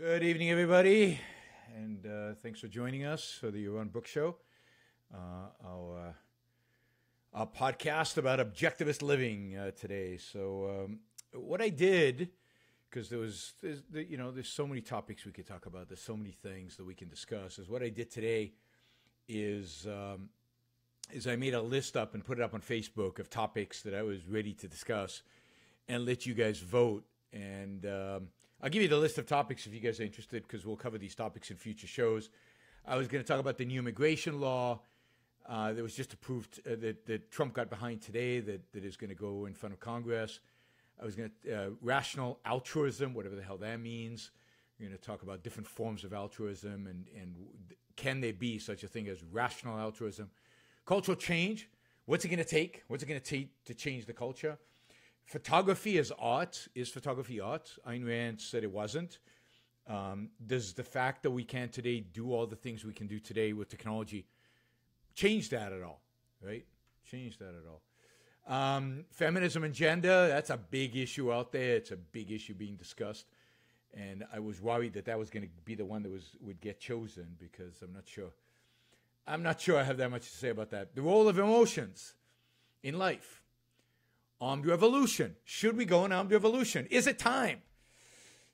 Good evening, everybody, and thanks for joining us for the Yaron Brook Show, our podcast about objectivist living today. So, what I did, because there's so many topics we could talk about. There's so many things that we can discuss. Is what I did today is I made a list up and put it up on Facebook of topics that I was ready to discuss, and let you guys vote. And I'll give you the list of topics if you guys are interested, because we'll cover these topics in future shows. I was going to talk about the new immigration law that was just approved, that Trump got behind today, that is going to go in front of Congress. I was going to rational altruism, whatever the hell that means. We're going to talk about different forms of altruism and can there be such a thing as rational altruism. Cultural change, what's it going to take? What's it going to take to change the culture? Photography as art. Is photography art? Ayn Rand said it wasn't. Does the fact that we can today do all the things we can do today with technology change that at all? Right? Change that at all. Feminism and gender, that's a big issue out there. It's a big issue being discussed. And I was worried that was going to be the one that would get chosen, because I'm not sure. I'm not sure I have that much to say about that. The role of emotions in life. Armed revolution. Should we go in armed revolution? Is it time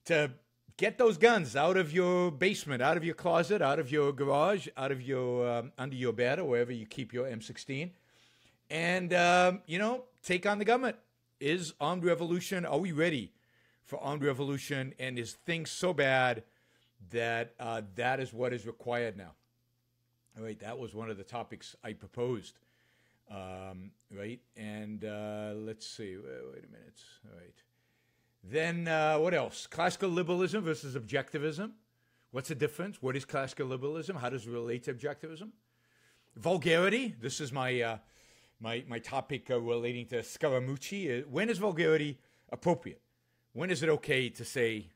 to get those guns out of your basement, out of your closet, out of your garage, out of your under your bed, or wherever you keep your M16, and take on the government? Is armed revolution? Are we ready for armed revolution? And is things so bad that that is what is required now? All right, that was one of the topics I proposed. Right, and let's see. Wait a minute. All right. Then what else? Classical liberalism versus objectivism. What's the difference? What is classical liberalism? How does it relate to objectivism? Vulgarity. This is my my topic relating to Scaramucci. When is vulgarity appropriate? When is it okay to say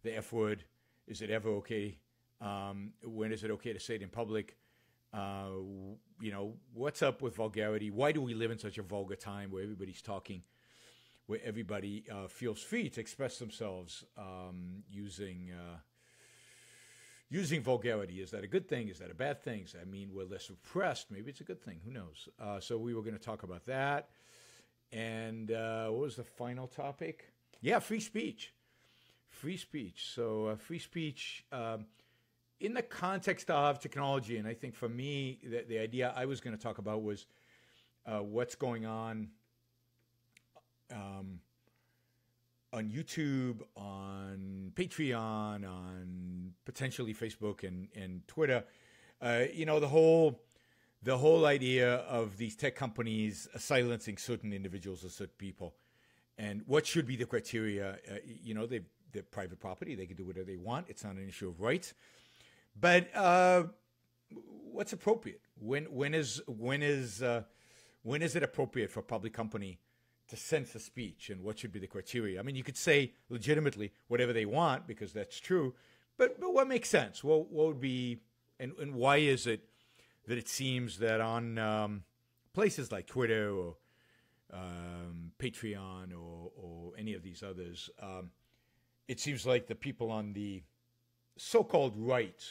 the F word? Is it ever okay? When is it okay to say it in public? What's up with vulgarity? Why do we live in such a vulgar time where everybody's talking, where everybody feels free to express themselves using vulgarity? Is that a good thing? Is that a bad thing? Does that mean we're less repressed? Maybe it's a good thing. Who knows? So we were going to talk about that. And what was the final topic? Yeah, free speech. Free speech. So free speech... in the context of technology, and I think for me, the idea I was going to talk about was what's going on YouTube, on Patreon, on potentially Facebook and Twitter. The whole idea of these tech companies silencing certain individuals or certain people, and what should be the criteria. They're private property; they can do whatever they want. It's not an issue of rights. But what's appropriate? When is it appropriate for a public company to censor speech, and what should be the criteria? I mean, you could say legitimately whatever they want, because that's true. But what makes sense? What would be, and why is it that it seems that on places like Twitter or Patreon or any of these others, it seems like the people on the so-called right,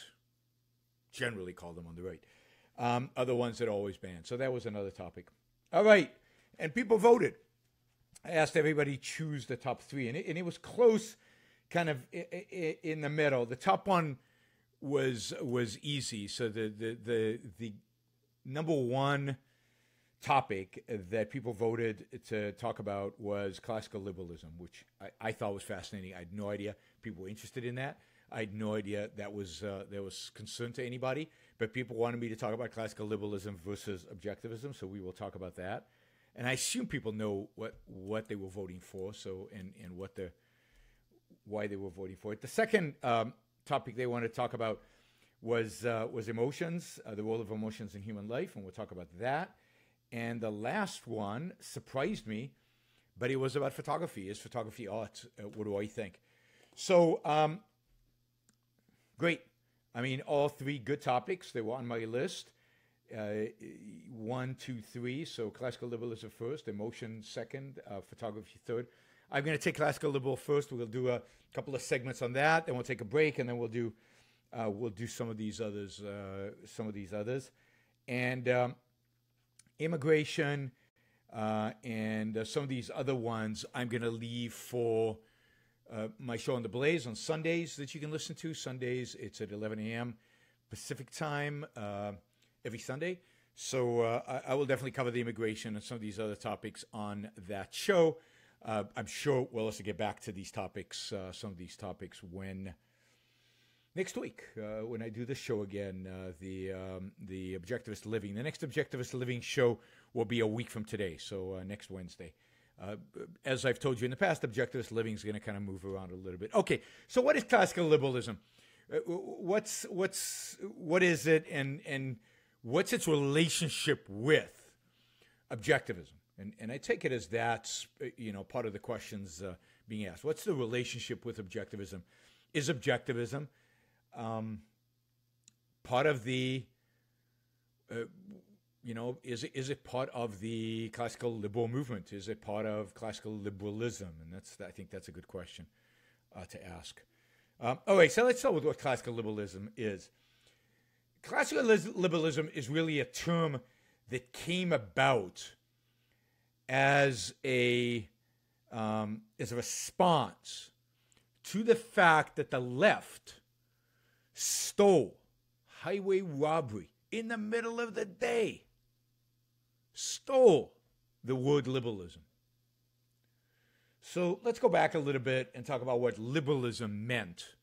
generally call them on the right, are the ones that are always banned. So that was another topic. All right. And people voted. I asked everybody choose the top three, and it was close, kind of in the middle. The top one was easy. So the number one topic that people voted to talk about was classical liberalism, which I thought was fascinating. I had no idea people were interested in that. I had no idea that was concern to anybody, but people wanted me to talk about classical liberalism versus objectivism, so we will talk about that. And I assume people know what they were voting for, so and why they were voting for it. The second topic they wanted to talk about was emotions, the role of emotions in human life, and we'll talk about that. And the last one surprised me, but it was about photography. Is photography art? What do I think? So. Great. I mean, all three good topics. They were on my list. 1, 2, 3. So classical liberalism first, emotion second, photography third. I'm going to take classical liberal first. We'll do a couple of segments on that, then we'll take a break, and then we'll do some of these others. And immigration and some of these other ones I'm going to leave for my show on the Blaze on Sundays that you can listen to. Sundays, it's at 11 a.m. Pacific time every Sunday. So I will definitely cover the immigration and some of these other topics on that show. I'm sure we'll also get back to these topics, some of these topics, when next week, when I do the show again, the Objectivist Living. The next Objectivist Living show will be a week from today, so next Wednesday. As I've told you in the past, Objectivist Living is going to kind of move around a little bit. Okay, so what is classical liberalism? What is it, and what's its relationship with objectivism? And I take it as that's part of the questions being asked. What's the relationship with objectivism? Is objectivism part of the is it part of the classical liberal movement? Is it part of classical liberalism? And I think that's a good question to ask. Okay, so let's start with what classical liberalism is. Classical liberalism is really a term that came about as a response to the fact that the left stole highway robbery in the middle of the day, stole the word liberalism. So let's go back a little bit and talk about what liberalism meant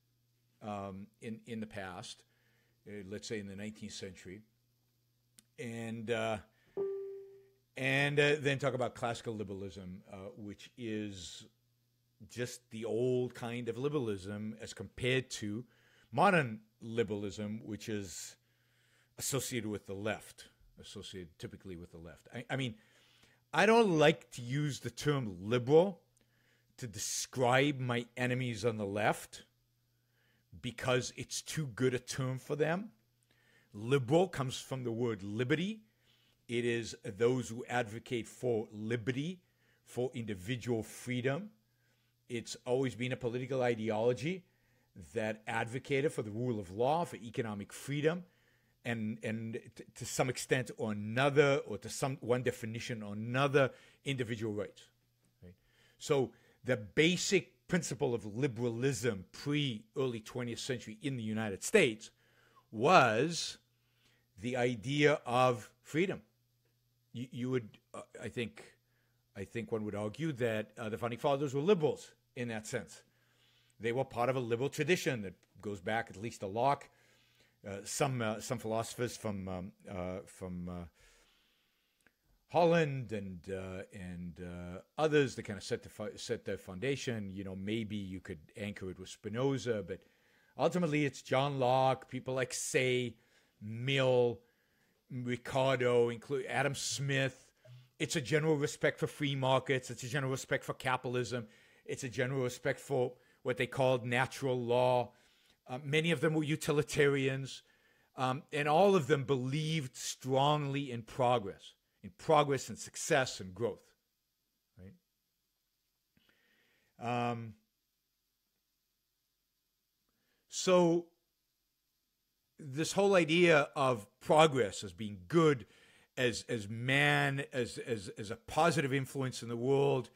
in the past, let's say in the 19th century, and then talk about classical liberalism, which is just the old kind of liberalism as compared to modern liberalism, which is associated with the left, associated typically with the left. I mean, I don't like to use the term liberal to describe my enemies on the left because it's too good a term for them. Liberal comes from the word liberty. It is those who advocate for liberty, for individual freedom. It's always been a political ideology that advocated for the rule of law, for economic freedom, and to some extent or another, or to some one definition or another, individual rights. Right? So the basic principle of liberalism pre-early 20th century in the United States was the idea of freedom. You would, I think one would argue that the Founding Fathers were liberals in that sense. They were part of a liberal tradition that goes back at least to Locke. Some philosophers from Holland and others that kind of set their foundation. Maybe you could anchor it with Spinoza, but ultimately it's John Locke, people like Say, Mill, Ricardo, include Adam Smith. It's a general respect for free markets. It's a general respect for capitalism. It's a general respect for what they called natural law. Many of them were utilitarians, and all of them believed strongly in progress and success and growth. Right? So this whole idea of progress as being good, as man, as a positive influence in the world,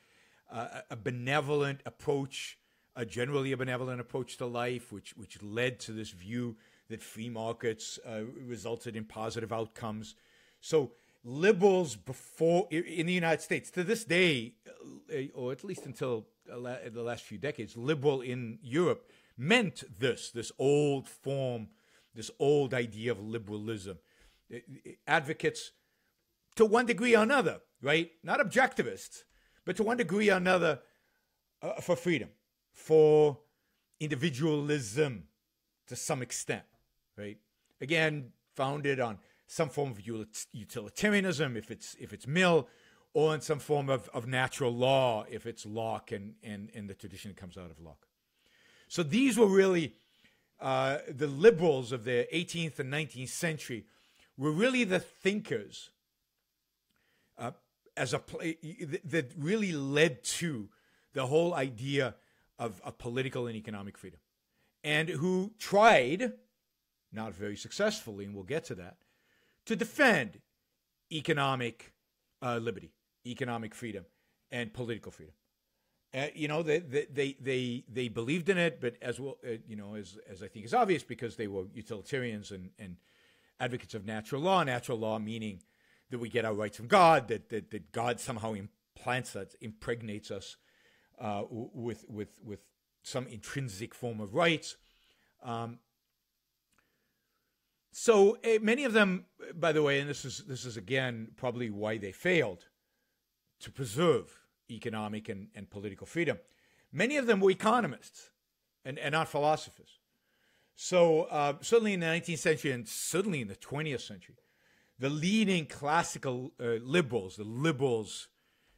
a benevolent approach, generally a benevolent approach to life, which led to this view that free markets resulted in positive outcomes. So liberals before in the United States, to this day, or at least until the last few decades, liberal in Europe meant this old form, this old idea of liberalism. Advocates, to one degree or another, right? Not objectivists, but to one degree or another, for freedom, for individualism to some extent, right? Again, founded on some form of utilitarianism, if it's Mill, or in some form of natural law, if it's Locke and the tradition that comes out of Locke. So these were really the liberals of the 18th and 19th century were really the thinkers that really led to the whole idea of political and economic freedom, and who tried, not very successfully, and we'll get to that, to defend economic liberty, economic freedom, and political freedom. They believed in it, but as well, as I think is obvious, because they were utilitarians and advocates of natural law meaning that we get our rights from God, that God somehow implants us, impregnates us with some intrinsic form of rights. So many of them, by the way, and this is again probably why they failed to preserve economic and political freedom. Many of them were economists and not philosophers. So certainly in the 19th century and certainly in the 20th century, the leading classical liberals,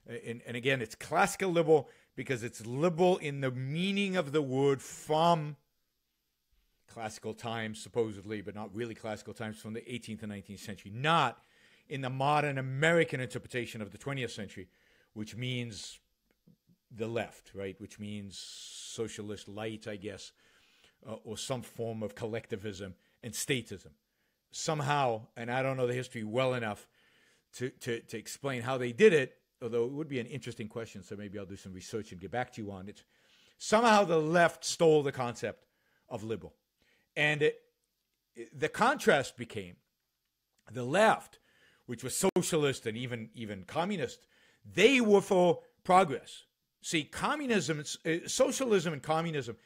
and again, it's classical liberal because it's liberal in the meaning of the word from classical times, supposedly, but not really classical times, from the 18th and 19th century, not in the modern American interpretation of the 20th century, which means the left, right? Which means socialist light, I guess, or some form of collectivism and statism. Somehow, and I don't know the history well enough to explain how they did it, although it would be an interesting question, so maybe I'll do some research and get back to you on it. Somehow the left stole the concept of liberal. And the contrast became the left, which was socialist and even communist, they were for progress. See, communism, socialism and communism,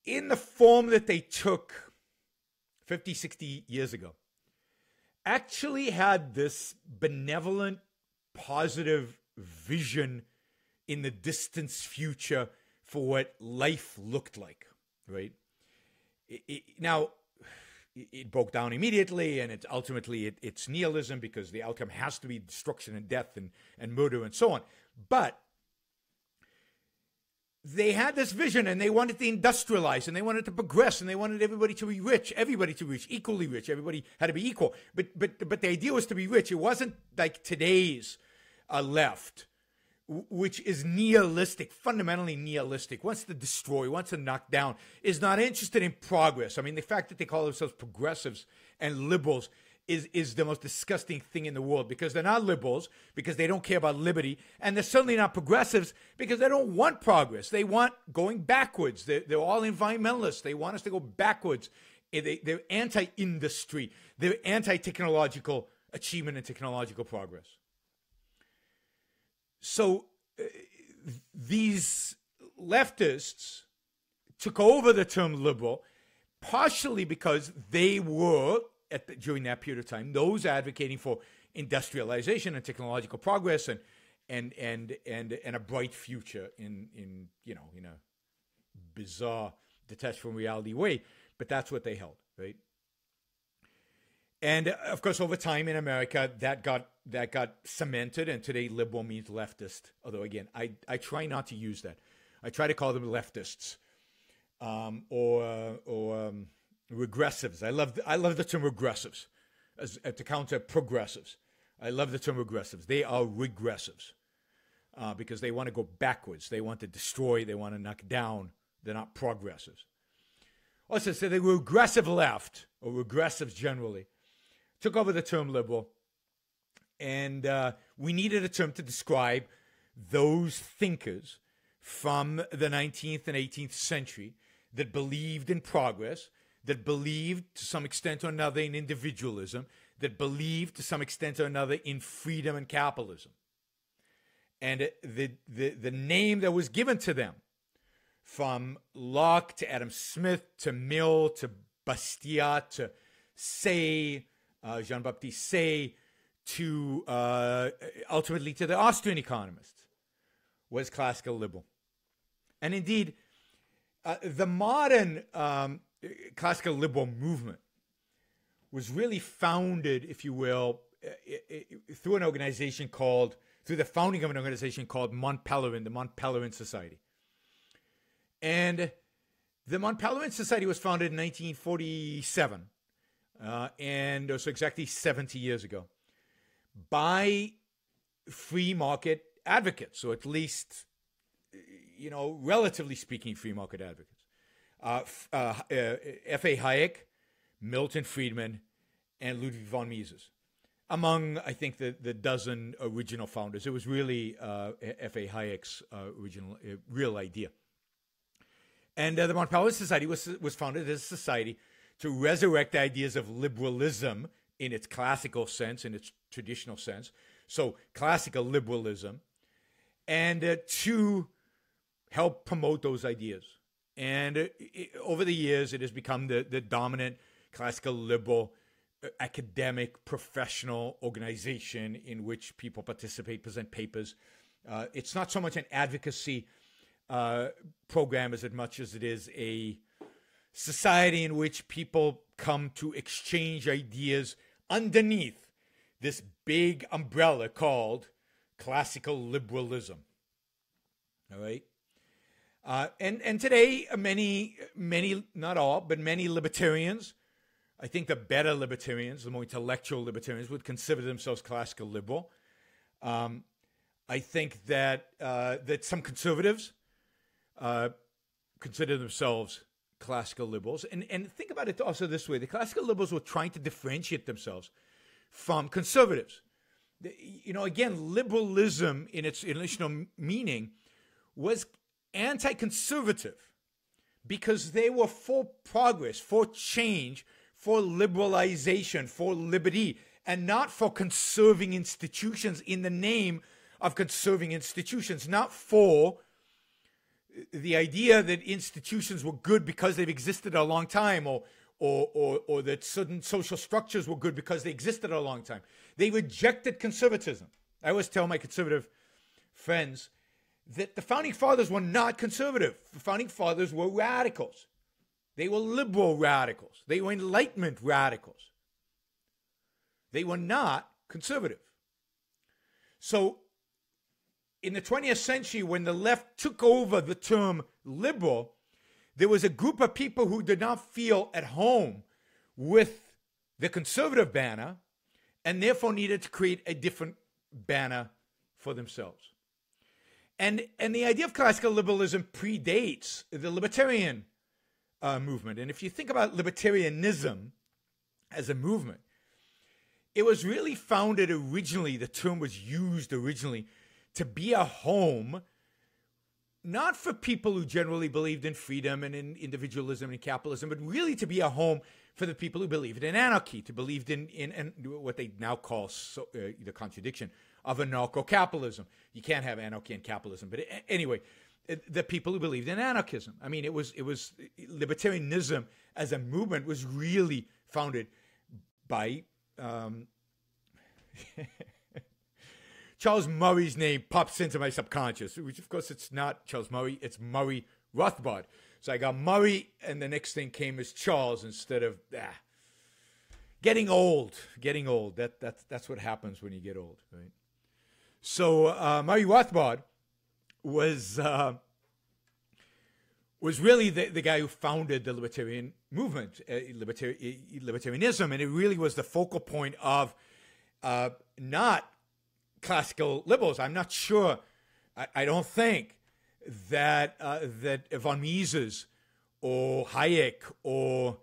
in the form that they took 50, 60 years ago, actually had this benevolent, positive vision in the distant future for what life looked like, right? Now, it broke down immediately, and it's nihilism, because the outcome has to be destruction and death and murder and so on. But they had this vision, and they wanted to industrialize, and they wanted to progress, and they wanted everybody to be rich, equally rich. Everybody had to be equal. But the idea was to be rich. It wasn't like today's left, which is nihilistic, fundamentally nihilistic, wants to destroy, wants to knock down, is not interested in progress. I mean, the fact that they call themselves progressives and liberals is the most disgusting thing in the world, because they're not liberals, because they don't care about liberty, and they're certainly not progressives because they don't want progress. They want going backwards. They're all environmentalists. They want us to go backwards. They're anti-industry. They're anti-technological achievement and technological progress. So these leftists took over the term liberal, partially because they were, during that period of time, those advocating for industrialization and technological progress and a bright future in a bizarre, detached from reality way. But that's what they held, right? And of course, over time in America, that got cemented, and today liberal means leftist. Although again, I try not to use that. I try to call them leftists, or regressives. I love the term regressives to counter progressives. I love the term regressives. They are regressives because they want to go backwards. They want to destroy. They want to knock down. They're not progressives. Also, so the regressive left, or regressives generally, took over the term liberal, and we needed a term to describe those thinkers from the 19th and 18th century that believed in progress, that believed to some extent or another in individualism, that believed to some extent or another in freedom and capitalism. And the name that was given to them, from Locke to Adam Smith to Mill to Bastiat to Say, Jean-Baptiste Say, to ultimately to the Austrian economists, was classical liberal. And indeed, the modern classical liberal movement was really founded, if you will, through the founding of an organization called Mont Pelerin, the Mont Pelerin Society. And the Mont Pelerin Society was founded in 1947, and so exactly 70 years ago, by free market advocates, or at least, relatively speaking, free market advocates. F.A. Hayek, Milton Friedman, and Ludwig von Mises. Among, I think, the dozen original founders. It was really F.A. Hayek's original, real idea. And the Mont Pelerin Society was founded as a society to resurrect ideas of liberalism in its classical sense, in its traditional sense. So classical liberalism, and to help promote those ideas. And over the years, it has become the dominant classical liberal academic professional organization in which people participate, present papers. It's not so much an advocacy program as much as it is a society in which people come to exchange ideas underneath this big umbrella called classical liberalism. All right? And today, many, not all, but many libertarians, I think the better libertarians, the more intellectual libertarians, would consider themselves classical liberal. I think that some conservatives consider themselves classical liberals. And think about it also this way. The classical liberals were trying to differentiate themselves from conservatives. Again, liberalism in its initial meaning was anti-conservative because they were for progress, for change, for liberalization, for liberty, and not for conserving institutions in the name of conserving institutions, not for the idea that institutions were good because they've existed a long time, or that certain social structures were good because they existed a long time. They rejected conservatism. I always tell my conservative friends that the Founding Fathers were not conservative. The Founding Fathers were radicals. They were liberal radicals. They were Enlightenment radicals. They were not conservative. So in the 20th century, when the left took over the term liberal, there was a group of people who did not feel at home with the conservative banner and therefore needed to create a different banner for themselves. And the idea of classical liberalism predates the libertarian movement. And if you think about libertarianism as a movement, it was really founded originally, the term was used originally to be a home, not for people who generally believed in freedom and in individualism and capitalism, but really to be a home for the people who believed in anarchy, to believed in what they now call the contradiction of anarcho-capitalism. You can't have anarchy and capitalism, but anyway, the people who believed in anarchism. I mean, it was libertarianism as a movement was really founded by Charles Murray's name pops into my subconscious, which of course it's not Charles Murray, it's Murray Rothbard. So I got Murray, and the next thing came as Charles instead of getting old. That's what happens when you get old, right? So Murray Rothbard was really the guy who founded the libertarian movement, libertarianism, and it really was the focal point of not classical liberals. I'm not sure. I don't think that von Mises or Hayek or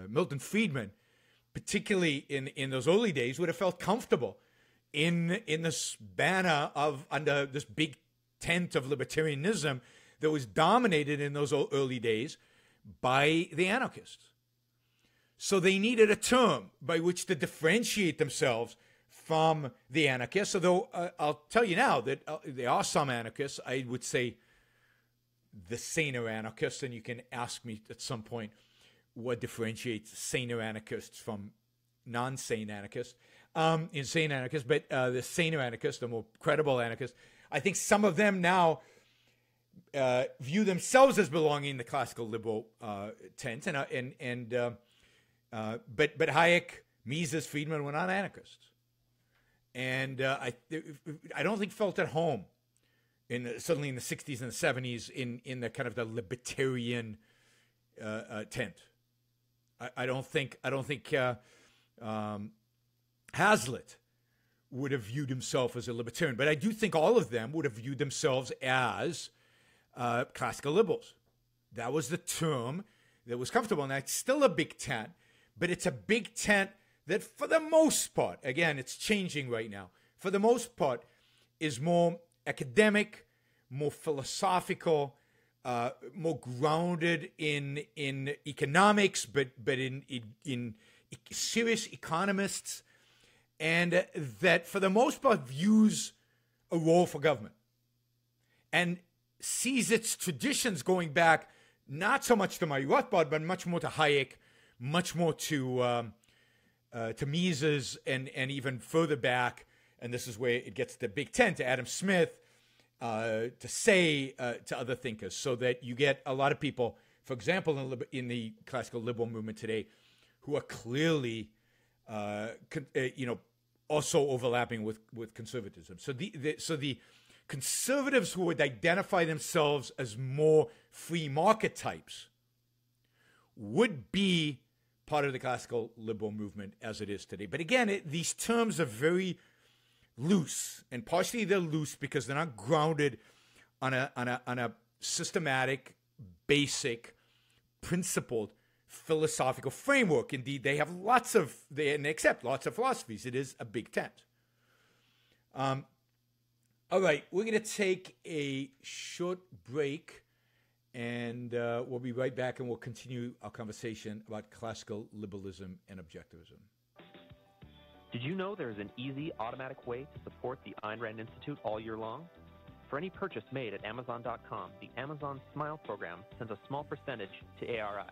Milton Friedman, particularly in those early days, would have felt comfortable in this banner of under this big tent of libertarianism that was dominated in those early days by the anarchists. So they needed a term by which to differentiate themselves from the anarchists, although I'll tell you now that there are some anarchists, I would say the saner anarchists, and you can ask me at some point what differentiates saner anarchists from non-sane anarchists, insane anarchists, but the saner anarchists, the more credible anarchists, I think some of them now view themselves as belonging in the classical liberal tent, but Hayek, Mises, Friedman were not anarchists, and I don't think felt at home certainly in the 60s and the 70s in the kind of the libertarian tent. I don't think Hazlitt would have viewed himself as a libertarian, but I do think all of them would have viewed themselves as classical liberals. That was the term that was comfortable, and that's still a big tent, but it's a big tent that for the most part, again, it's changing right now, for the most part, is more academic, more philosophical, more grounded in economics, but in serious economists, and that for the most part views a role for government and sees its traditions going back not so much to my Rothbard, but much more to Hayek, much more to Mises, and even further back. And this is where it gets the big tent, to Adam Smith, to say to other thinkers, so that you get a lot of people, for example, in the classical liberal movement today, who are clearly, also overlapping with conservatism. So the conservatives who would identify themselves as more free market types would be part of the classical liberal movement as it is today. But again, these terms are very loose, and partially they're loose because they're not grounded on a systematic, basic, principled philosophical framework. Indeed, they have they accept lots of philosophies. It is a big tent. All right, we're going to take a short break, and we'll be right back, and we'll continue our conversation about classical liberalism and objectivism. Did you know there is an easy, automatic way to support the Ayn Rand Institute all year long? For any purchase made at Amazon.com, the Amazon Smile program sends a small percentage to ARI.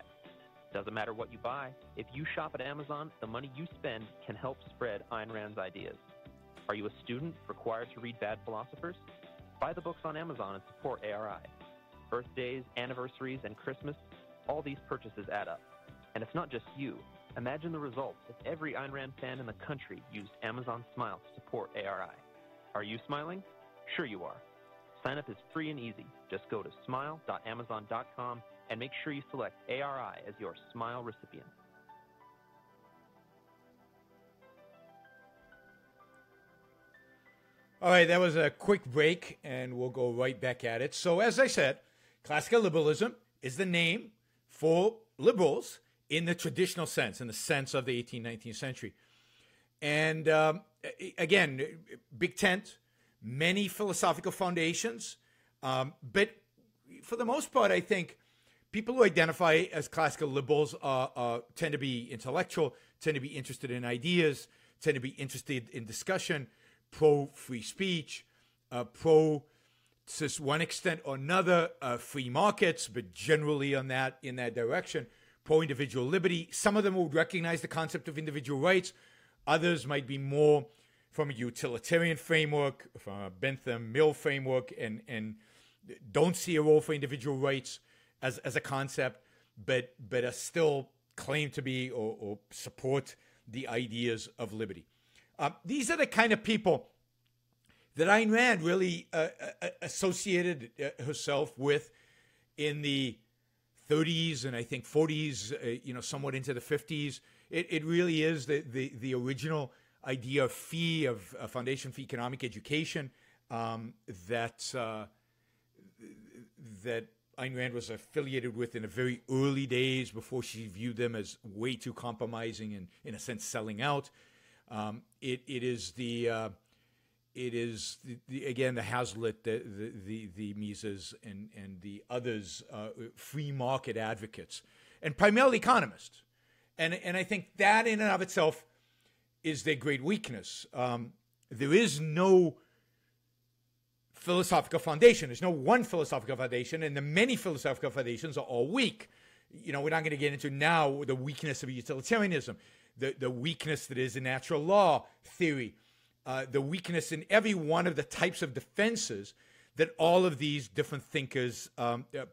Doesn't matter what you buy, if you shop at Amazon, the money you spend can help spread Ayn Rand's ideas. Are you a student required to read bad philosophers? Buy the books on Amazon and support ARI. Birthdays, anniversaries, and Christmas, all these purchases add up. And it's not just you. Imagine the results if every Ayn Rand fan in the country used Amazon Smile to support ARI. Are you smiling? Sure you are. Sign up is free and easy. Just go to smile.amazon.com and make sure you select ARI as your Smile recipient. All right, that was a quick break, and we'll go right back at it. So as I said, classical liberalism is the name for liberals in the traditional sense, in the sense of the 18th, 19th century. And again, big tent, many philosophical foundations, but for the most part, I think people who identify as classical liberals tend to be intellectual, tend to be interested in ideas, tend to be interested in discussion, pro-free speech, pro, to one extent or another, free markets, but generally in that direction, pro-individual liberty. Some of them would recognize the concept of individual rights. Others might be more from a utilitarian framework, from a Bentham-Mill framework, and don't see a role for individual rights as a concept, but still claim to be or support the ideas of liberty. These are the kind of people that Ayn Rand really associated herself with in the 30s and I think 40s, somewhat into the 50s. It really is the original idea of fee, of a foundation for economic education, that Ayn Rand was affiliated with in the very early days before she viewed them as way too compromising and, in a sense, selling out. It is again the Hazlitt, the Mises, and the others, free market advocates, and primarily economists, and I think that in and of itself is their great weakness. There is no philosophical foundation. There's no one philosophical foundation, and the many philosophical foundations are all weak. We're not going to get into now the weakness of utilitarianism, the weakness that is in natural law theory, the weakness in every one of the types of defenses that all of these different thinkers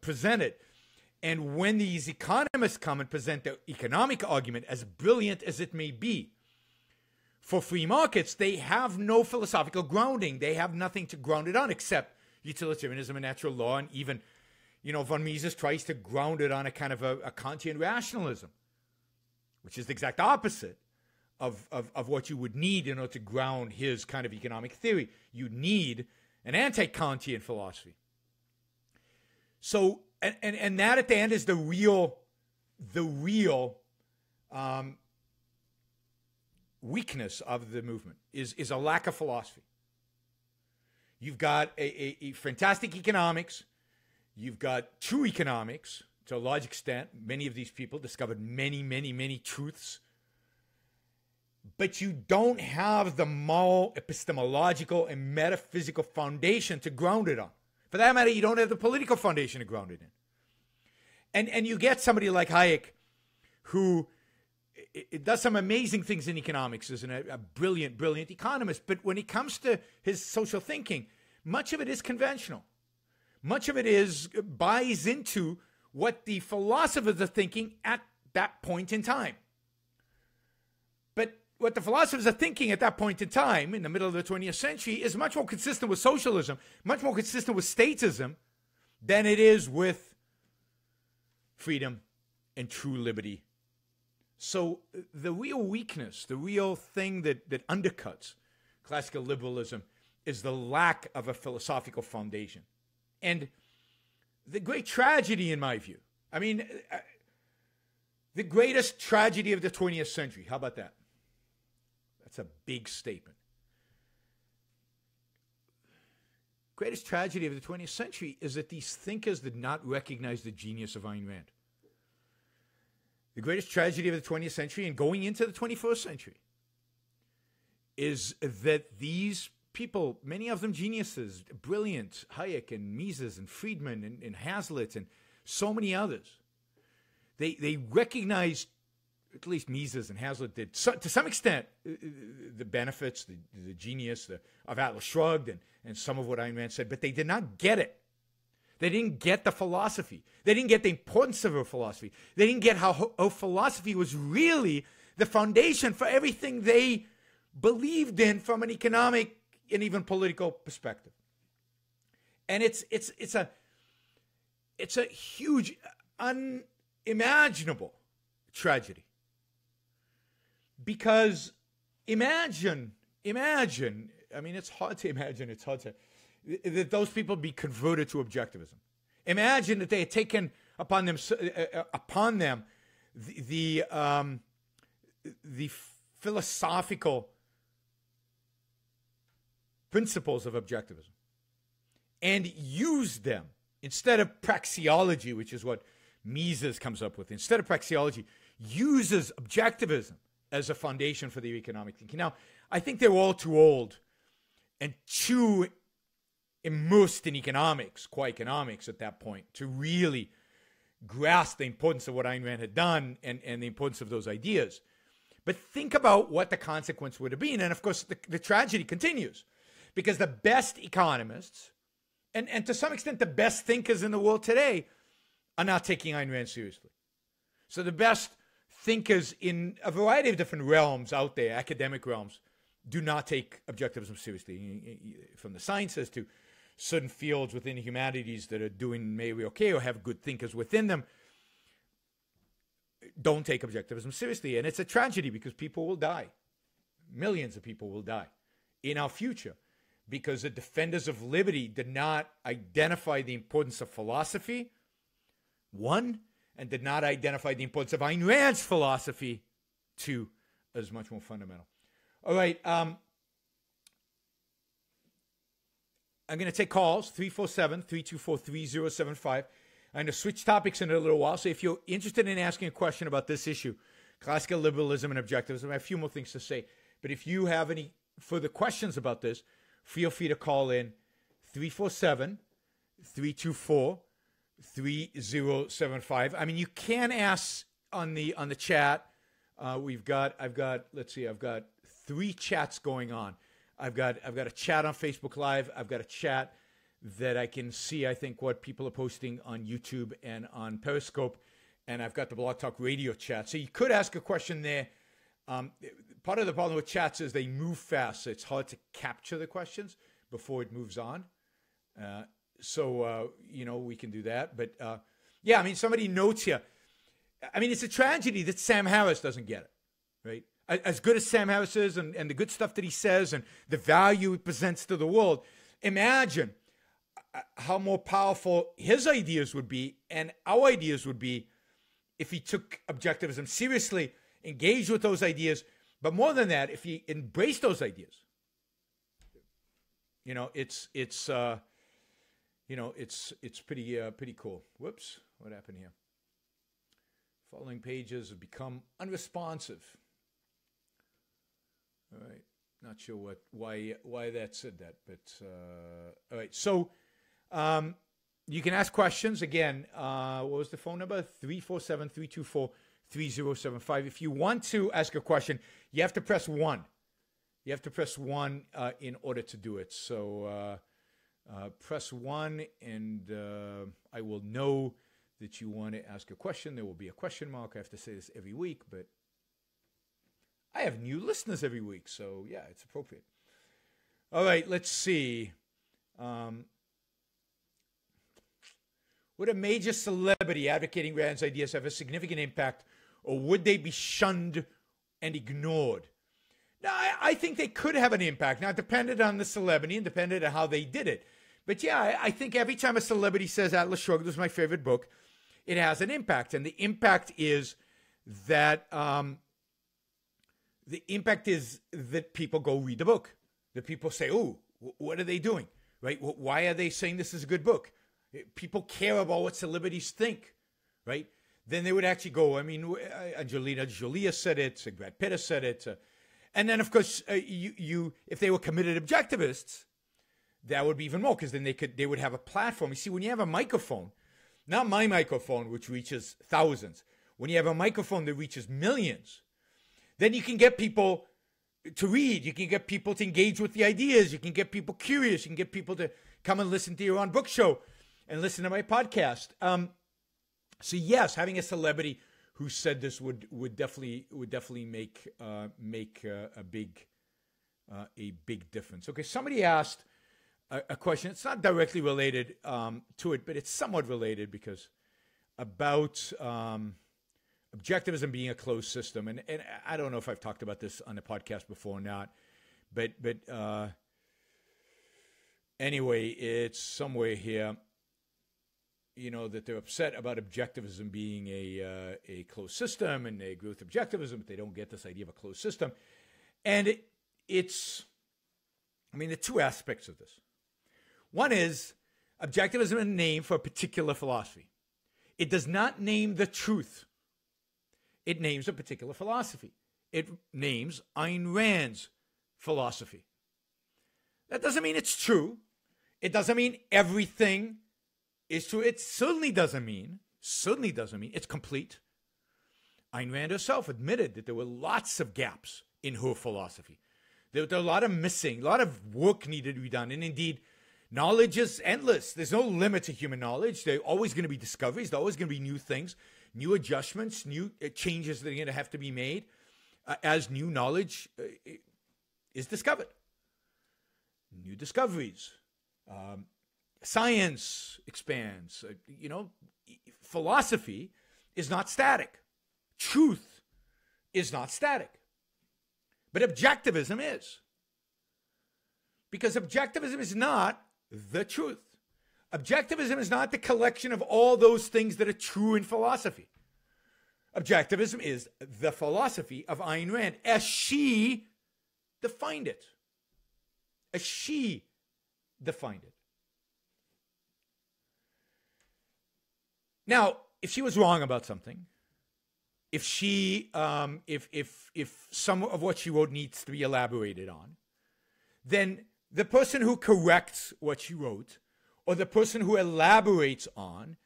presented. And when these economists come and present their economic argument, as brilliant as it may be, for free markets, they have no philosophical grounding. They have nothing to ground it on except utilitarianism and natural law. And even, von Mises tries to ground it on a kind of a Kantian rationalism, which is the exact opposite of what you would need in order to ground his kind of economic theory. You need an anti-Kantian philosophy. So, and that at the end is the real weakness of the movement is a lack of philosophy. You've got a fantastic economics. You've got true economics to a large extent. Many of these people discovered many truths. But you don't have the moral, epistemological, and metaphysical foundation to ground it on. For that matter, you don't have the political foundation to ground it in. And you get somebody like Hayek, who does some amazing things in economics, is a brilliant economist. But when it comes to his social thinking, much of it is conventional. Much of it buys into what the philosophers are thinking at that point in time. But what the philosophers are thinking at that point in time, in the middle of the 20th century, is much more consistent with socialism, much more consistent with statism, than it is with freedom and true liberty. So the real weakness, the real thing that undercuts classical liberalism is the lack of a philosophical foundation. And the great tragedy, in my view, the greatest tragedy of the 20th century, how about that? That's a big statement. Greatest tragedy of the 20th century is that these thinkers did not recognize the genius of Ayn Rand. The greatest tragedy of the 20th century and going into the 21st century is that these people, many of them geniuses, brilliant, Hayek and Mises and Friedman and Hazlitt and so many others, they recognized, at least Mises and Hazlitt did, to some extent, the benefits, the genius of Atlas Shrugged and some of what Ayn Rand said, but they did not get it. They didn't get the philosophy. They didn't get the importance of her philosophy. They didn't get how her philosophy was really the foundation for everything they believed in from an economic and even political perspective. And it's a huge, unimaginable tragedy. Because imagine, it's hard to imagine, that those people be converted to objectivism. Imagine that they had taken upon them the philosophical principles of objectivism and used them instead of praxeology, which is what Mises comes up with. Instead of praxeology, uses objectivism as a foundation for their economic thinking. Now, I think they're all too old and too immersed in core economics at that point to really grasp the importance of what Ayn Rand had done and the importance of those ideas. But think about what the consequence would have been. And of course, the tragedy continues because the best economists and to some extent the best thinkers in the world today are not taking Ayn Rand seriously. So the best thinkers in a variety of different realms out there, academic realms, do not take objectivism seriously, from the sciences to certain fields within the humanities that are doing maybe okay or have good thinkers within them. Don't take objectivism seriously. And it's a tragedy because people will die. Millions of people will die in our future because the defenders of liberty did not identify the importance of philosophy, one, and did not identify the importance of Ayn Rand's philosophy, two, as much more fundamental. All right. I'm going to take calls, 347-324-3075. I'm going to switch topics in a little while. So if you're interested in asking a question about this issue, classical liberalism and objectivism, I have a few more things to say. But if you have any further questions about this, feel free to call in 347-324-3075. You can ask on the chat. I've got 3 chats going on. I've got a chat on Facebook Live. I've got a chat that I can see, I think, what people are posting on YouTube and on Periscope. And I've got the Blog Talk Radio chat. So you could ask a question there. Part of the problem with chats is they move fast. So it's hard to capture the questions before it moves on. We can do that. But, somebody notes here. It's a tragedy that Sam Harris doesn't get it, right? as good as Sam Harris is and the good stuff that he says and the value he presents to the world, imagine how more powerful his ideas would be and our ideas would be if he took objectivism seriously, engaged with those ideas, but more than that, if he embraced those ideas. You know, it's pretty cool. Whoops, what happened here? Following pages have become unresponsive. All right, not sure why that said that, but all right. So you can ask questions again. What was the phone number? 347-324-3075. If you want to ask a question, you have to press 1. You have to press 1 in order to do it. So press 1, and I will know that you want to ask a question. There will be a question mark. I have to say this every week, but I have new listeners every week, so yeah, it's appropriate. All right, let's see. Would a major celebrity advocating Rand's ideas have a significant impact, or would they be shunned and ignored? Now, I think they could have an impact. Now, it depended on the celebrity and depended on how they did it. But yeah, I think every time a celebrity says Atlas Shrugged was my favorite book, it has an impact. And the impact is that people go read the book. That people say, "Oh, what are they doing? Right? Why are they saying this is a good book?" People care about what celebrities think, right? Then they would actually go. I mean, Angelina Jolie said it. Brad Pitt said it. And then, of course, if they were committed objectivists, that would be even more, because then they would have a platform. You see, when you have a microphone, not my microphone, which reaches thousands, when you have a microphone that reaches millions, then you can get people to read. You can get people to engage with the ideas. You can get people curious. You can get people to come and listen to your Yaron Brook show and listen to my podcast. So yes, having a celebrity who said this would definitely make a big difference. Okay, somebody asked a question. It's not directly related to it, but it's somewhat related, because about objectivism being a closed system, and I don't know if I've talked about this on the podcast before or not, but anyway, it's somewhere here. You know, that they're upset about objectivism being a closed system, and they agree with objectivism, but they don't get this idea of a closed system. And there are two aspects of this. One is objectivism is a name for a particular philosophy. It does not name the truth. It names a particular philosophy. It names Ayn Rand's philosophy. That doesn't mean it's true. It doesn't mean everything is true. It certainly doesn't mean it's complete. Ayn Rand herself admitted that there were lots of gaps in her philosophy. There were a lot of missing, a lot of work needed to be done. And indeed, knowledge is endless. There's no limit to human knowledge. There are always going to be discoveries. There are always going to be new things, new adjustments, new changes that are going to have to be made as new knowledge is discovered. New discoveries. Science expands. Philosophy is not static. Truth is not static. But objectivism is. Because objectivism is not the truth. Objectivism is not the collection of all those things that are true in philosophy. Objectivism is the philosophy of Ayn Rand as she defined it. As she defined it. Now, if she was wrong about something, if some of what she wrote needs to be elaborated on, then the person who corrects what she wrote, or the person who elaborates on,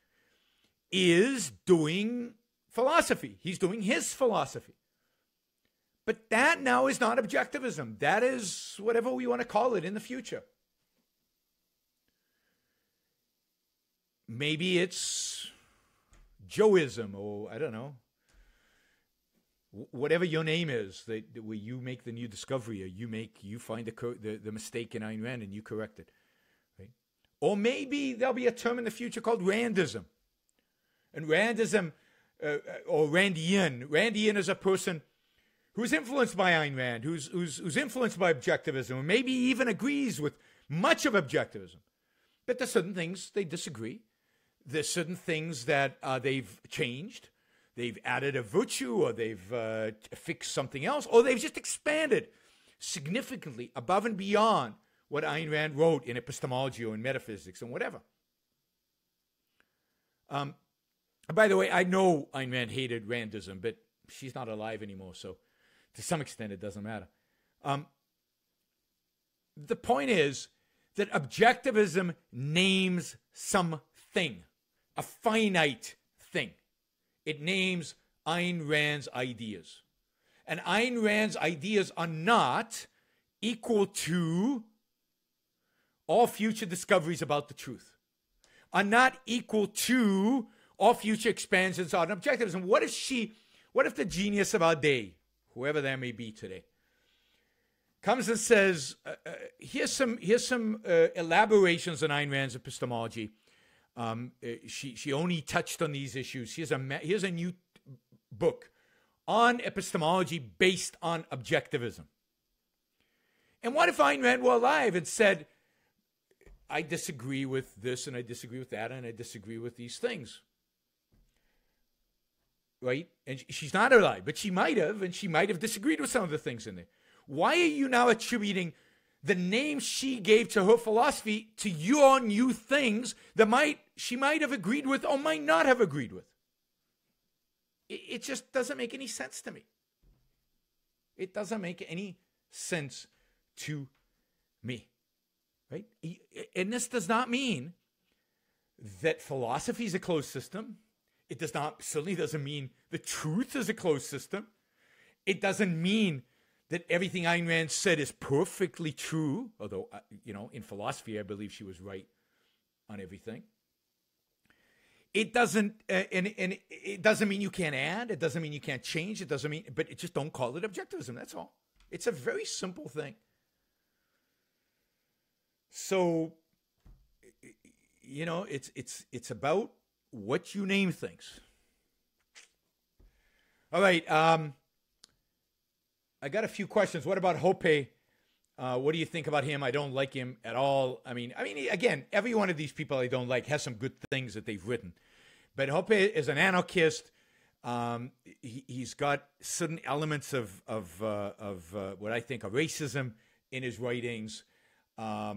is doing philosophy. He's doing his philosophy. But that now is not objectivism. That is whatever we want to call it in the future. Maybe it's Joeism, or I don't know, whatever your name is, where you make the new discovery, or you find the mistake in Ayn Rand and you correct it, right? Or maybe there'll be a term in the future called Randism, and Randism or Randian. Randian is a person who's influenced by Ayn Rand, who's influenced by objectivism, and maybe even agrees with much of objectivism. But there's certain things they disagree. There's certain things that they've changed. They've added a virtue, or they've fixed something else, or they've just expanded significantly above and beyond what Ayn Rand wrote in epistemology or in metaphysics and whatever. By the way, I know Ayn Rand hated Randism, but she's not alive anymore, so to some extent it doesn't matter. The point is that objectivism names something, a finite thing. It names Ayn Rand's ideas. And Ayn Rand's ideas are not equal to all future discoveries about the truth, are not equal to all future expansions on objectivism. What if the genius of our day, whoever that may be today, comes and says, here's some elaborations on Ayn Rand's epistemology. She only touched on these issues. Here's a new book on epistemology based on objectivism. And what if Ayn Rand were alive and said, I disagree with this, and I disagree with that, and I disagree with these things? Right? And she's not alive, but she might have, and she might have disagreed with some of the things in there. Why are you now attributing the name she gave to her philosophy to your new things that she might have agreed with or might not have agreed with? It just doesn't make any sense to me. It doesn't make any sense to me. Right? And this does not mean that philosophy is a closed system. It certainly doesn't mean the truth is a closed system. It doesn't mean that everything Ayn Rand said is perfectly true, although, in philosophy, I believe she was right on everything. It doesn't, and it doesn't mean you can't add. It doesn't mean you can't change. It doesn't mean, but it just don't call it objectivism. That's all. It's a very simple thing. So, it's about what you name things. All right. I got a few questions. What about Hope? What do you think about him? I don't like him at all. I mean, again, every one of these people I don't like has some good things that they've written. But Hope is an anarchist. He's got certain elements of what I think are racism in his writings. I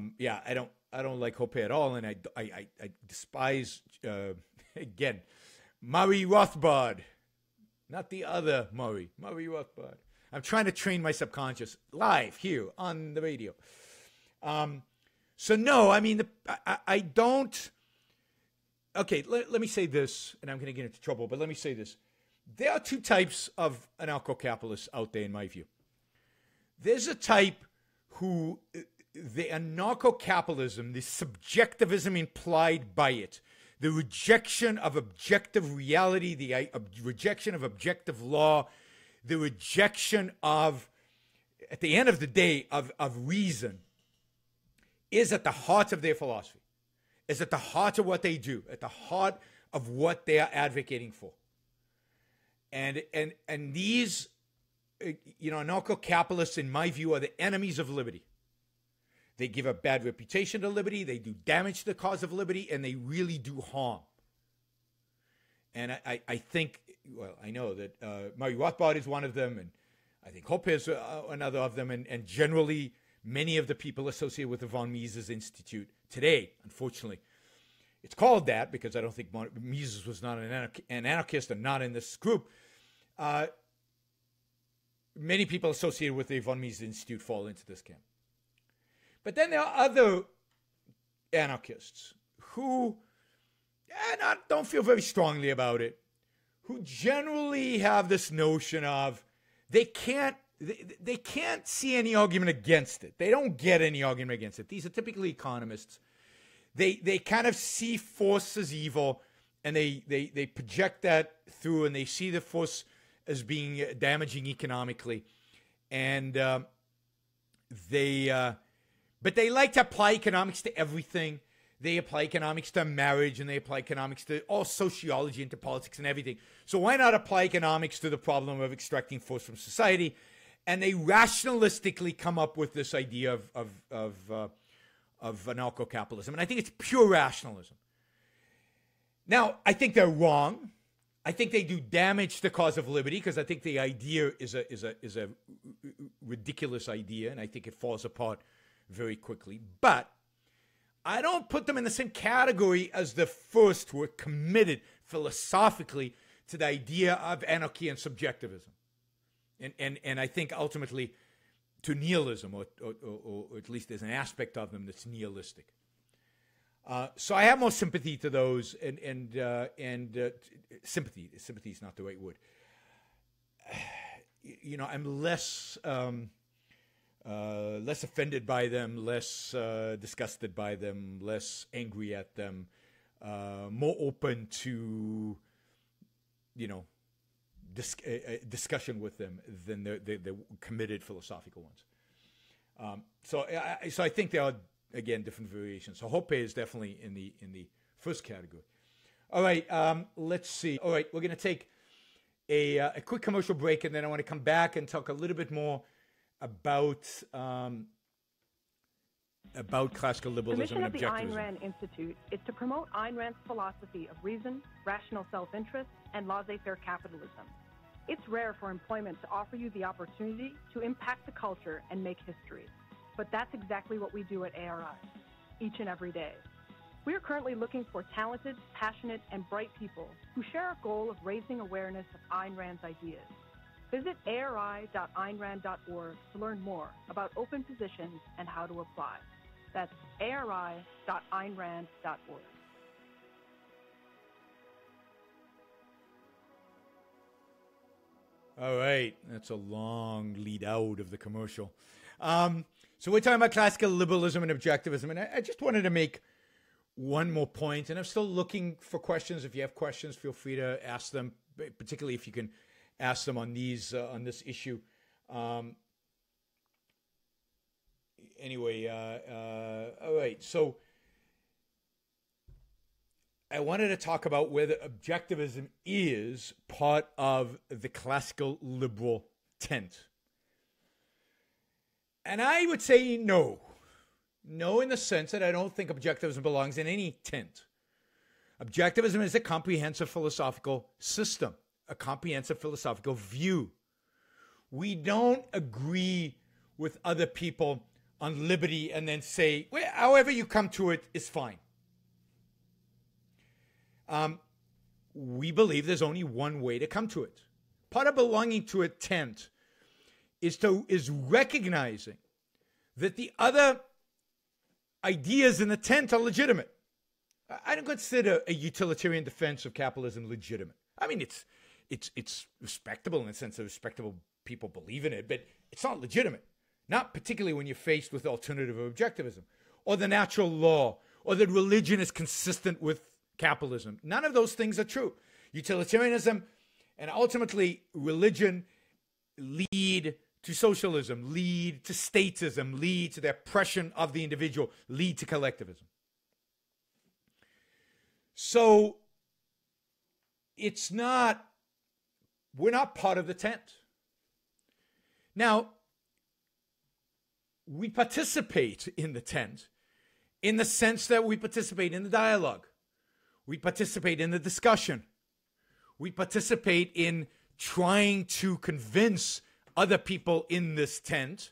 don't like Hope at all, and I despise again Murray Rothbard, not the other Murray Rothbard. I'm trying to train my subconscious live here on the radio. So no, I mean, I don't. Okay, let me say this, and I'm going to get into trouble, but let me say this. There are two types of anarcho-capitalists out there, in my view. There's a type who, the anarcho-capitalism, the subjectivism implied by it, the rejection of objective reality, the rejection of objective law, the rejection of, at the end of the day, of reason, is at the heart of their philosophy, is at the heart of what they do, at the heart of what they are advocating for. And these, anarcho-capitalists, in my view, are the enemies of liberty. They give a bad reputation to liberty, they do damage to the cause of liberty, and they really do harm. And I think, well, I know that Murray Rothbard is one of them, and I think Hope is another of them, and generally many of the people associated with the von Mises Institute today, unfortunately. It's called that because I don't think Mises was not an anarchist and not in this group. Many people associated with the von Mises Institute fall into this camp. But then there are other anarchists who don't feel very strongly about it, who generally have this notion of they can't see any argument against it. They don't get any argument against it. These are typically economists. They kind of see force as evil, and they project that through, and they see the force as being damaging economically, and but they like to apply economics to everything. They apply economics to marriage, and they apply economics to all sociology, into politics and everything. So why not apply economics to the problem of extracting force from society? and they rationalistically come up with this idea of anarcho-capitalism. And I think it's pure rationalism. Now, I think they're wrong. I think they do damage to the cause of liberty because I think the idea is a ridiculous idea, and I think it falls apart very quickly. But I don't put them in the same category as the first who are committed philosophically to the idea of anarchy and subjectivism. And I think ultimately to nihilism, or at least there's an aspect of them that's nihilistic. So I have more sympathy to those, and sympathy is not the right word. You know, I'm less offended by them, less disgusted by them, less angry at them, more open to, you know, discussion with them than the committed philosophical ones. So I think there are, again, different variations. So Hoppe is definitely in the first category. All right, let's see. All right, we're going to take a quick commercial break, and then I want to come back and talk a little bit more about classical liberalism and objectivism. The mission of the Ayn Rand Institute is to promote Ayn Rand's philosophy of reason, rational self-interest, and laissez-faire capitalism. It's rare for employment to offer you the opportunity to impact the culture and make history. But that's exactly what we do at ARI, each and every day. We are currently looking for talented, passionate, and bright people who share our goal of raising awareness of Ayn Rand's ideas. Visit ari.aynrand.org to learn more about open positions and how to apply. That's ari.aynrand.org. All right, that's a long lead out of the commercial. So we're talking about classical liberalism and objectivism, and I just wanted to make one more point, and I'm still looking for questions. If you have questions, feel free to ask them, particularly if you can ask them on on this issue. Anyway, all right, so I wanted to talk about whether objectivism is part of the classical liberal tent. And I would say no. No, in the sense that I don't think objectivism belongs in any tent. Objectivism is a comprehensive philosophical system, a comprehensive philosophical view. We don't agree with other people on liberty and then say, well, however you come to it is fine. We believe there's only one way to come to it. Part of belonging to a tent is recognizing that the other ideas in the tent are legitimate. I don't consider a utilitarian defense of capitalism legitimate. I mean, it's respectable in the sense that respectable people believe in it, but it's not legitimate. Not particularly when you're faced with the alternative of objectivism, or the natural law, or that religion is consistent with capitalism. None of those things are true. Utilitarianism and ultimately religion lead to socialism, lead to statism, lead to the oppression of the individual, lead to collectivism. So we're not part of the tent. Now, we participate in the tent in the sense that we participate in the dialogue. We participate in the discussion. We participate in trying to convince other people in this tent.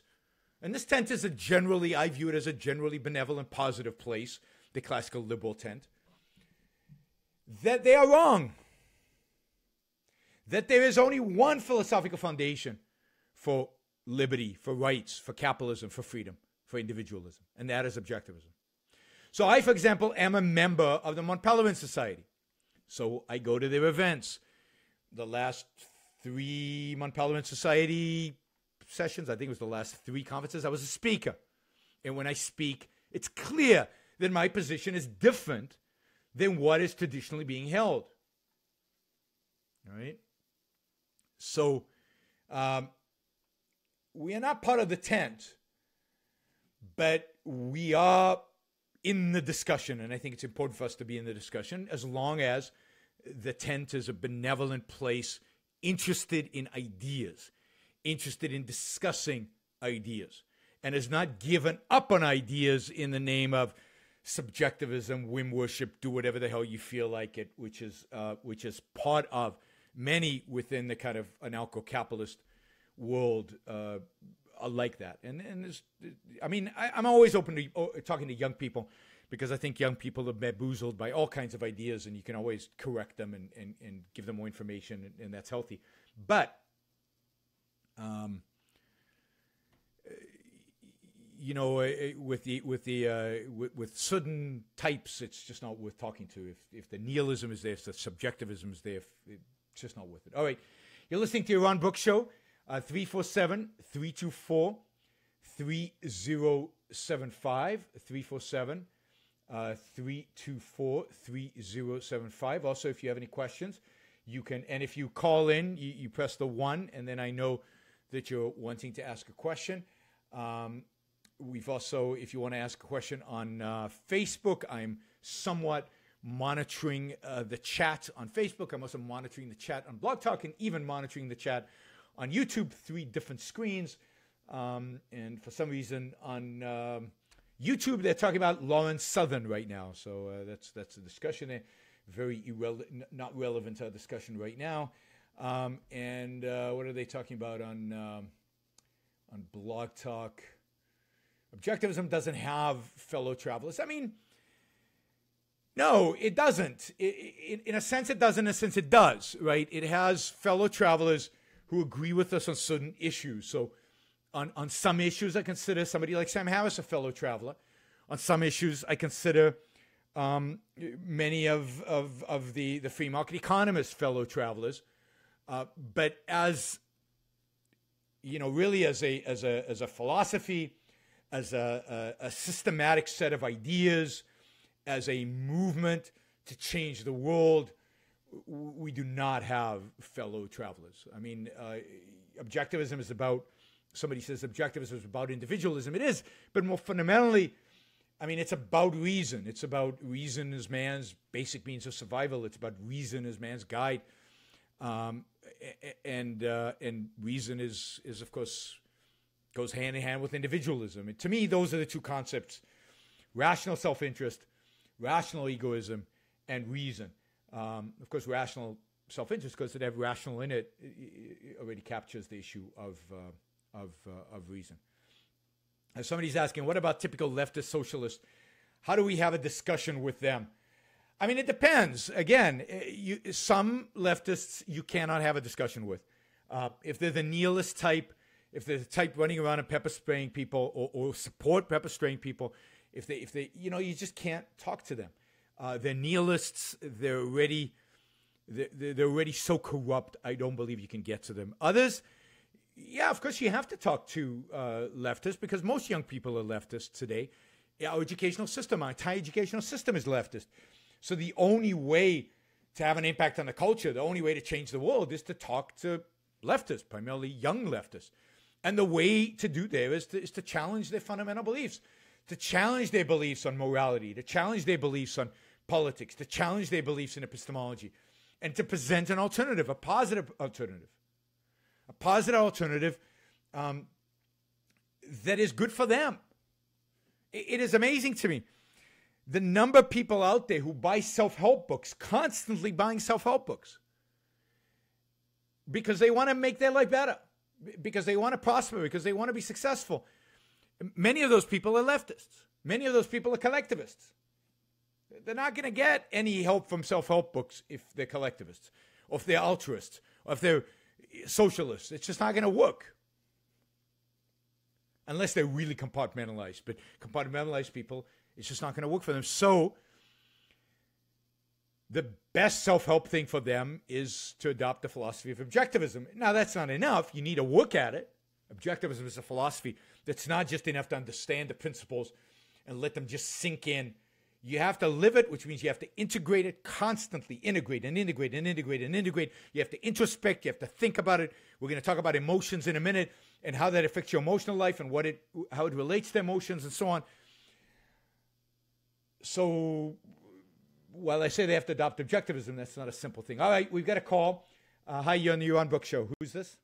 And this tent is I view it as a generally benevolent, positive place, the classical liberal tent, that they are wrong. That there is only one philosophical foundation for liberty, for rights, for capitalism, for freedom, for individualism, and that is objectivism. So I, for example, am a member of the Mont Pelerin Society. So I go to their events. The last 3 Mont Pelerin Society sessions, I think it was the last 3 conferences, I was a speaker. And when I speak, it's clear that my position is different than what is traditionally being held. All right? So we are not part of the tent, but we are in the discussion, and I think it's important for us to be in the discussion as long as the tent is a benevolent place interested in ideas, interested in discussing ideas and has not given up on ideas in the name of subjectivism, whim worship, do whatever the hell you feel like it, which is part of many within the kind of anarcho-capitalist world are like that. And there's, I mean, I'm always open to talking to young people, because I think young people are bamboozled by all kinds of ideas, and you can always correct them and give them more information, and that's healthy. But, you know, with certain types, it's just not worth talking to. If the nihilism is there, if the subjectivism is there, it's just not worth it. All right, you're listening to Yaron Brook Show, 347-324-3075, 347 324-3075. Also, if you have any questions, you can, and if you call in, you press the 1, and then I know that you're wanting to ask a question. We've also, if you want to ask a question on Facebook, I'm somewhat monitoring the chat on Facebook. I'm also monitoring the chat on Blog Talk, and even monitoring the chat on YouTube, 3 different screens. And for some reason on YouTube, they're talking about Lawrence Southern right now. So that's a discussion there. Very not relevant to our discussion right now. And what are they talking about on Blog Talk? Objectivism doesn't have fellow travelers. I mean, no, it doesn't. In a sense, it does. In a sense, it does, right? It has fellow travelers who agree with us on certain issues. So on some issues, I consider somebody like Sam Harris a fellow traveler. On some issues, I consider many of the free market economists fellow travelers. But as, you know, really as a philosophy, as a systematic set of ideas, as a movement to change the world, we do not have fellow travelers. I mean, objectivism is about, somebody says objectivism is about individualism. It is, but more fundamentally, I mean, it's about reason. It's about reason as man's basic means of survival. It's about reason as man's guide. And reason is of course, goes hand in hand with individualism. And to me, those are the two concepts: rational self-interest, rational egoism, and reason. Of course, rational self-interest, because it have rational in it, already captures the issue of reason. As somebody's asking, what about typical leftist socialists? How do we have a discussion with them? I mean, it depends. Again, some leftists you cannot have a discussion with. If they're the nihilist type, if they're the type running around and pepper spraying people or support pepper spraying people, if they, you know, you just can't talk to them. They're nihilists. They're already so corrupt. I don't believe you can get to them. Others, yeah, of course you have to talk to leftists, because most young people are leftists today. Our educational system, our entire educational system is leftist. So the only way to have an impact on the culture, the only way to change the world is to talk to leftists, primarily young leftists. And the way to do that is to challenge their fundamental beliefs, to challenge their beliefs on morality, to challenge their beliefs on politics, to challenge their beliefs in epistemology, and to present an alternative, a positive alternative. A positive alternative that is good for them. It is amazing to me the number of people out there who buy self-help books, constantly buying self-help books, because they want to make their life better, because they want to prosper, because they want to be successful. Many of those people are leftists. Many of those people are collectivists. They're not going to get any help from self-help books if they're collectivists, or if they're altruists, or if they're socialists. It's just not going to work. Unless they're really compartmentalized. But compartmentalized people, it's just not going to work for them. So the best self-help thing for them is to adopt the philosophy of objectivism. Now, that's not enough. You need to work at it. Objectivism is a philosophy that's not just enough to understand the principles and let them just sink in. You have to live it, which means you have to integrate it constantly, integrate and integrate and integrate and integrate. You have to introspect. You have to think about it. We're going to talk about emotions in a minute and how that affects your emotional life and how it relates to emotions and so on. So while I say they have to adopt objectivism, that's not a simple thing. All right, we've got a call. Hi, you're on the Yaron Brook Show. Who's this?